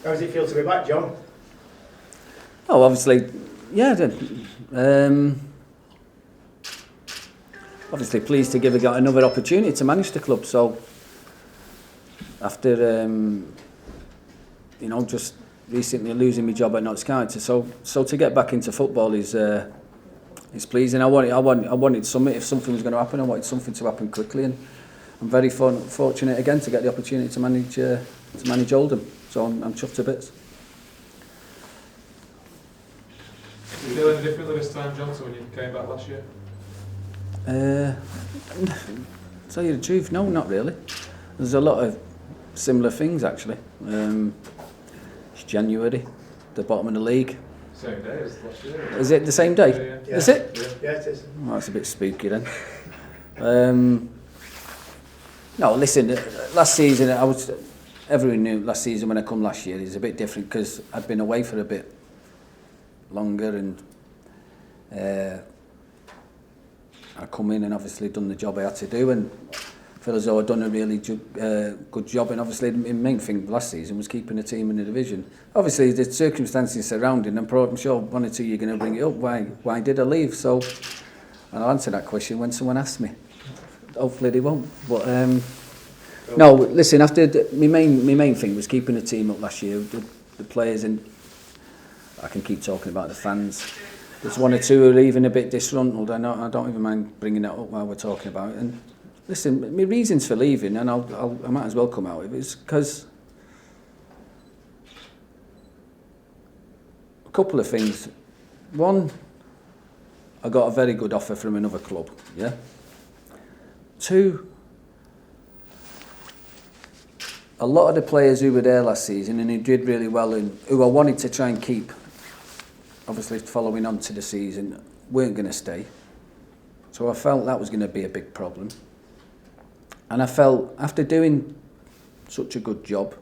How does it feel to be back, John? Oh, obviously, yeah. Obviously pleased to give another opportunity to manage the club. So after just recently losing my job at Notts County, so to get back into football is pleasing. I wanted something. If something was going to happen, I wanted something to happen quickly, and I'm very fortunate again to get the opportunity to manage Oldham. So I'm chuffed to bits. Do you feel any differently this time, John, to when you came back last year? Tell you the truth, no, not really. There's a lot of similar things actually. It's January, the bottom of the league. Same day as last year. Is it the same day? Yeah. Is it? Yeah, it is. Well, that's a bit spooky then. No, listen, last season, everyone knew last season when I come last year is a bit different because I'd been away for a bit longer, and I come in and obviously done the job I had to do, and feel as though I'd done a really good job. And obviously the main thing last season was keeping the team in the division. Obviously the circumstances surrounding, I'm sure one or two you're going to bring it up. Why did I leave? So, and I'll answer that question when someone asks me. Hopefully they won't. But no, listen. After my main thing was keeping the team up last year. The players, and I can keep talking about the fans. There's one or two who are even a bit disgruntled. I don't even mind bringing that up while we're talking about it. And listen, my reasons for leaving, and I might as well come out of it, is because a couple of things. One, I got a very good offer from another club. Yeah. Two, a lot of the players who were there last season and who did really well and who I wanted to try and keep, obviously following on to the season, weren't going to stay. So I felt that was going to be a big problem. And I felt after doing such a good job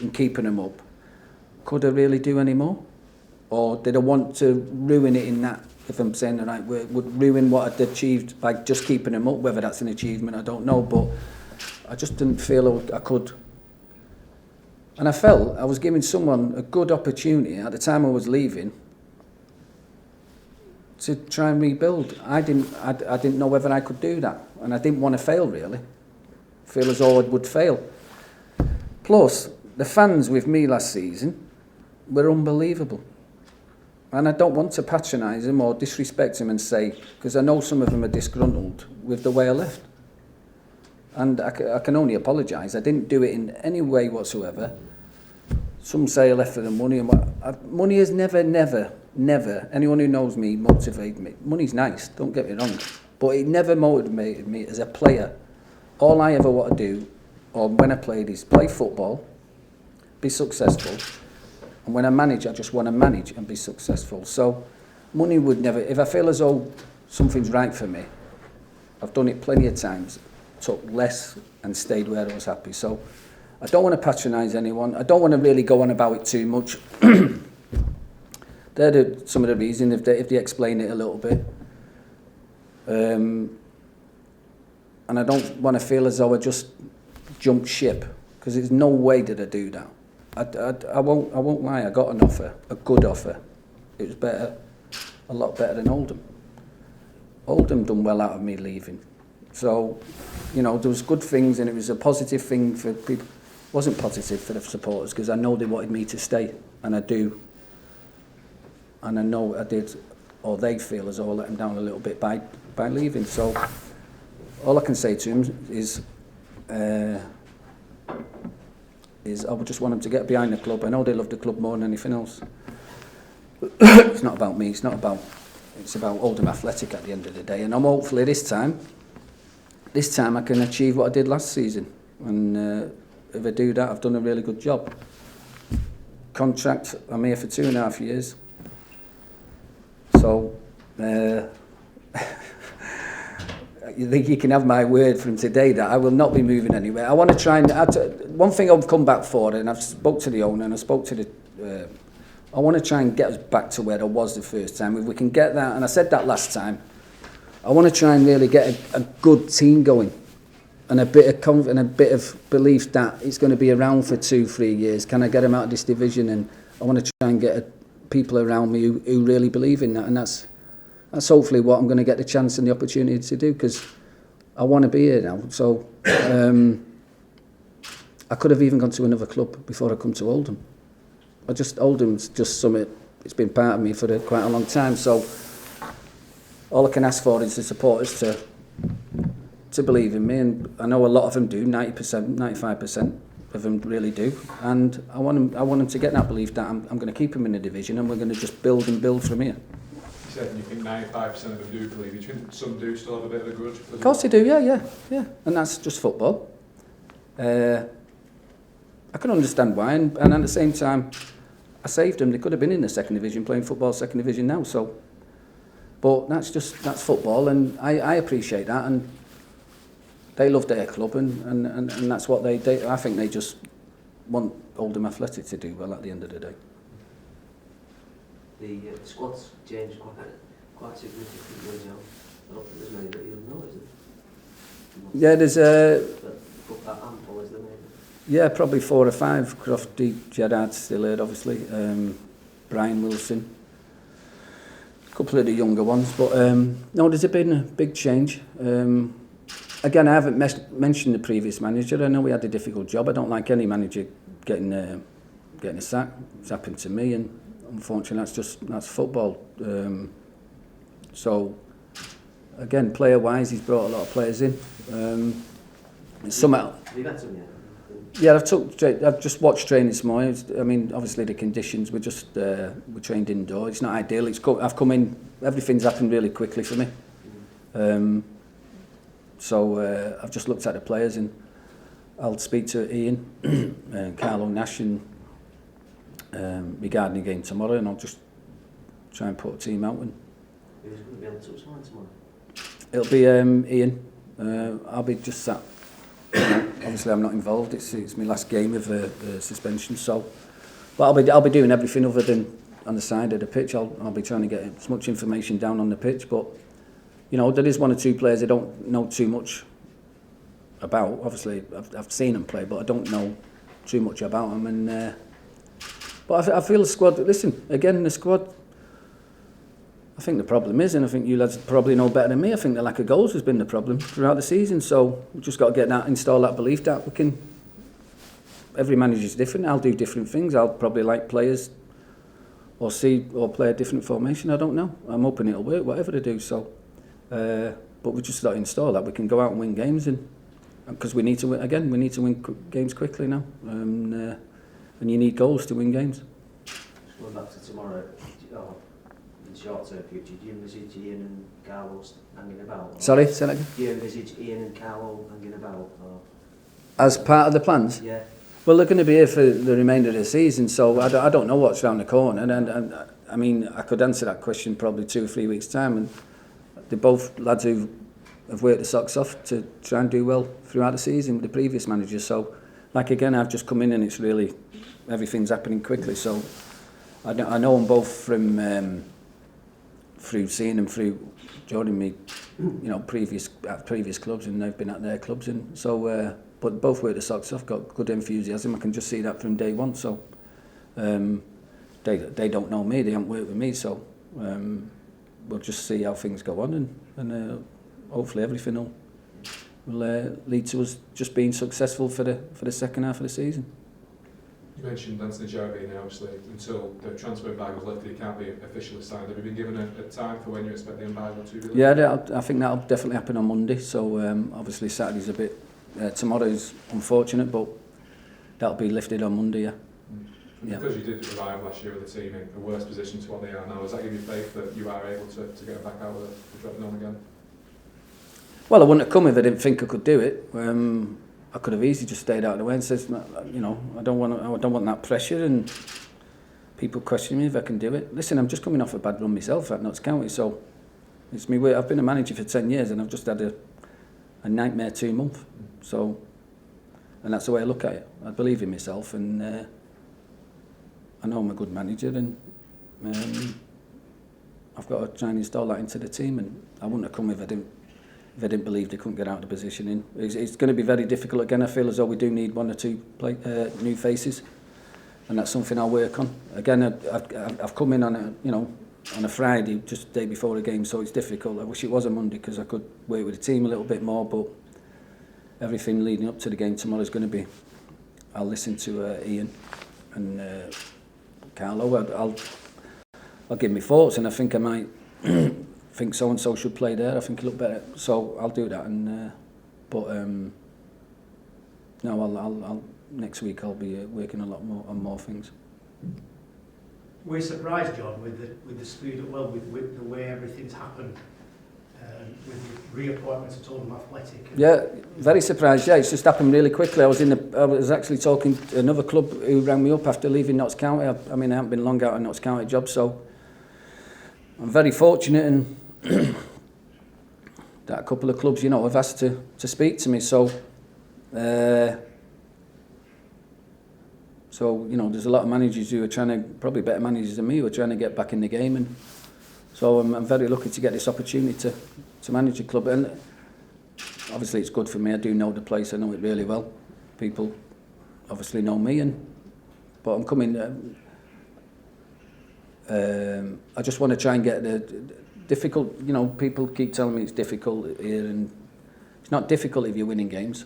in keeping them up, could I really do any more? Or did I want to ruin it in that, if I'm saying it right, would ruin what I'd achieved by just keeping them up? Whether that's an achievement, I don't know, but I just didn't feel I could. And I felt I was giving someone a good opportunity at the time I was leaving to try and rebuild. I didn't know whether I could do that, and I didn't want to fail really. Feel as though I would fail. Plus, the fans with me last season were unbelievable, and I don't want to patronise them or disrespect them and say, because I know some of them are disgruntled with the way I left, and I can only apologise. I didn't do it in any way whatsoever. Some say I left for the money, and money has never, anyone who knows me, motivated me. Money's nice, don't get me wrong, but it never motivated me as a player. All I ever want to do, or when I played, is play football, be successful, and when I manage, I just want to manage and be successful. So money would never, if I feel as though something's right for me, I've done it plenty of times, took less and stayed where I was happy. So I don't want to patronise anyone. I don't want to really go on about it too much. They're some of the reasons, if they explain it a little bit. And I don't want to feel as though I just jumped ship, because there's no way that I do that. I won't lie. I got an offer, a good offer. It was better, a lot better than Oldham. Oldham done well out of me leaving. So, there was good things, and it was a positive thing for people. It wasn't positive for the supporters, because I know they wanted me to stay, and I do. And I know I did, or they feel as though I let them down a little bit by leaving. So all I can say to them is I would just want them to get behind the club. I know they love the club more than anything else. It's not about me. It's about Oldham Athletic at the end of the day. And I'm hopefully this time I can achieve what I did last season. And if I do that, I've done a really good job. Contract, I'm here for 2.5 years. So you can have my word from today that I will not be moving anywhere. I want to try and one thing I've come back for, and I've spoke to the owner and I spoke to the. I want to try and get us back to where I was the first time. If we can get that, and I said that last time, I want to try and really get a good team going. and a bit of belief that it's going to be around for 2-3 years. Can I get them out of this division? And I want to try and get people around me who really believe in that, and that's hopefully what I'm going to get the chance and the opportunity to do, because I want to be here now. So I could have even gone to another club before I come to Oldham. Oldham's just something, it's been part of me for quite a long time, so all I can ask for is the supporters to believe in me, and I know a lot of them do, 90%, 95% of them really do, and I want them to get that belief that I'm going to keep them in the division, and we're going to just build and build from here. You said you think 95% of them do believe. You think some do still have a bit of a grudge? Of course they do, yeah, and that's just football. I can understand why, and at the same time, I saved them. They could have been in the second division, playing football second division now. So, but that's football, and I appreciate that, and they love their club, and that's what they I think they just want Oldham Athletic to do well at the end of the day. The squad's changed quite significantly, Joe. I don't think there's many that you know, is it? Yeah, there's But that handful is the main. Yeah, probably 4 or 5. Crofty, Gerard's still here, obviously. Brian Wilson. A couple of the younger ones. But no, there's been a big change. Again, I haven't mentioned the previous manager. I know we had a difficult job. I don't like any manager getting a sack. It's happened to me, and unfortunately that's football. So, again, player-wise, he's brought a lot of players in. Somehow. Have you met him yet? Yeah, I've just watched training this morning. I mean, obviously the conditions, we trained indoors. It's not ideal. I've come in, everything's happened really quickly for me. So I've just looked at the players, and I'll speak to Ian and Carlo Nash regarding the game tomorrow, and I'll just try and put a team out. And Who's going to be able to touch tomorrow? It'll be Ian. I'll be just sat. Obviously, I'm not involved. It's my last game of suspension, so. But I'll be doing everything other than on the side of the pitch. I'll be trying to get as much information down on the pitch. But you know, there is 1 or 2 players I don't know too much about. Obviously, I've seen them play, but I don't know too much about them. And but I feel the squad. Listen, again, the squad. I think the problem is, and I think you lads probably know better than me, I think the lack of goals has been the problem throughout the season. So we've just got to install that belief that we can. Every manager's different. I'll do different things. I'll probably like players or play a different formation. I don't know. I'm hoping it'll work, whatever they do. So, but we just got to install that. We can go out and win games, and because we need to win again. We need to win games quickly now, and you need goals to win games. Just going back to tomorrow. Short-term future, do you envisage Ian and Carlo hanging about? Sorry, say that again? Do you envisage Ian and Carlo hanging about? Or? As part of the plans? Yeah. Well, they're going to be here for the remainder of the season, so I don't know what's around the corner. And I mean, I could answer that question probably 2 or 3 weeks' time. And they're both lads who have worked the socks off to try and do well throughout the season with the previous managers. So, like again, I've just come in and it's really, everything's happening quickly. So, I know them both from... through seeing them through joining me, you know, previous clubs, and they've been at their clubs, and so but both work the socks off, got good enthusiasm. I can just see that from day one. So they don't know me, they haven't worked with me, so we'll just see how things go on, and hopefully everything will lead to us just being successful for the second half of the season. You mentioned Anthony Sheridan, obviously, until the transfer embargo was lifted, he can't be officially signed. Have you been given a time for when you expect the embargo to be lifted? Yeah, I think that'll definitely happen on Monday. So obviously Saturday's a bit, tomorrow's unfortunate, but that'll be lifted on Monday, yeah. Yeah. Because you did arrive last year with the team in a worse position to what they are now, does that give you faith that you are able to get back out of the dropping on again? Well, I wouldn't have come if I didn't think I could do it. I could have easily just stayed out of the way and said, you know, I don't want that pressure and people questioning me if I can do it. Listen, I'm just coming off a bad run myself at Notts County, so it's me. I've been a manager for 10 years and I've just had a nightmare 2 months. So, and that's the way I look at it. I believe in myself, and I know I'm a good manager, and I've got to try and install that into the team. And I wouldn't have come if I didn't they didn't believe they couldn't get out of the position in. It's going to be very difficult again. I feel as though we do need one or two new faces, and that's something I'll work on. Again, I've come in on a Friday, just the day before the game, so it's difficult. I wish it was a Monday because I could work with the team a little bit more, but everything leading up to the game tomorrow is going to be, I'll listen to Ian and Carlo. I'll give me thoughts, and I think I might think so and so should play there. I think it look better, so I'll do that. And no, I'll next week I'll be working a lot more on more things. We're surprised, John, with the speed of with the way everything's happened, with the reappointments at Oldham Athletic. Yeah, very surprised. Yeah, it's just happened really quickly. I was actually talking to another club who rang me up after leaving Notts County. I mean, I haven't been long out of Notts County job, so I'm very fortunate and that a couple of clubs, have asked to speak to me. So, there's a lot of managers who are trying to, probably better managers than me, who are trying to get back in the game, and so I'm very lucky to get this opportunity to manage a club. And obviously it's good for me. I do know the place. I know it really well. People obviously know me, but I'm coming. I just want to try and get the difficult. People keep telling me it's difficult here, and it's not difficult if you're winning games.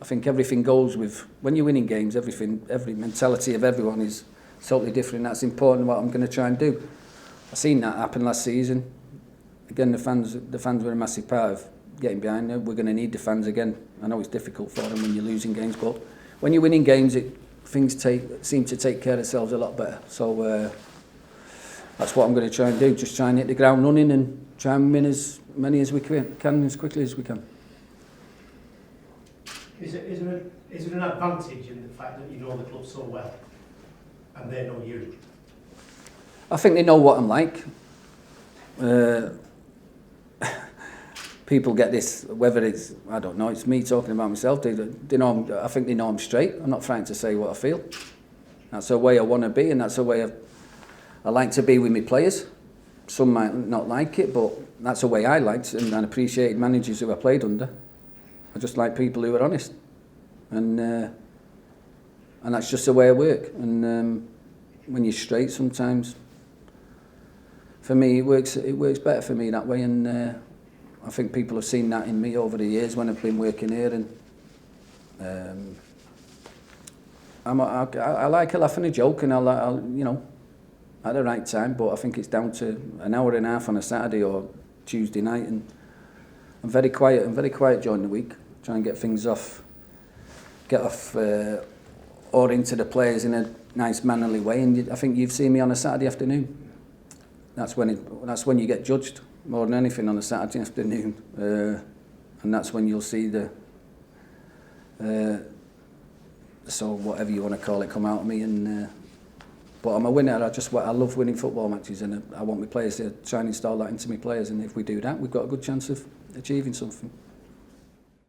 I think everything goes with, when you're winning games, every mentality of everyone is totally different. That's important, what I'm going to try and do. I've seen that happen last season. Again, the fans were a massive part of getting behind them. We're going to need the fans again. I know it's difficult for them when you're losing games, but when you're winning games, things seem to take care of themselves a lot better. So that's what I'm going to try and do, just try and hit the ground running and try and win as many as we can as quickly as we can. Is it an advantage in the fact that you know the club so well and they know you? I think they know what I'm like. People get this, whether it's, I don't know, it's me talking about myself. They know I think they know I'm straight. I'm not frightened to say what I feel. That's the way I want to be, and that's the way I like to be with my players. Some might not like it, but that's the way I liked and appreciated managers who I played under. I just like people who are honest, and that's just the way I work. And when you're straight, sometimes, for me, it works better for me that way. And I think people have seen that in me over the years when I've been working here. And I like a laugh and a joke, and I'll at the right time. But I think it's down to an hour and a half on a Saturday or Tuesday night, and I'm very quiet. During the week. Try and get things get off or into the players in a nice mannerly way. And I think you've seen me on a Saturday afternoon. That's when you get judged more than anything, on a Saturday afternoon, and that's when you'll see so whatever you want to call it come out of me. And but I'm a winner. I love winning football matches, and I want my players to try and install that into my players. And if we do that, we've got a good chance of achieving something.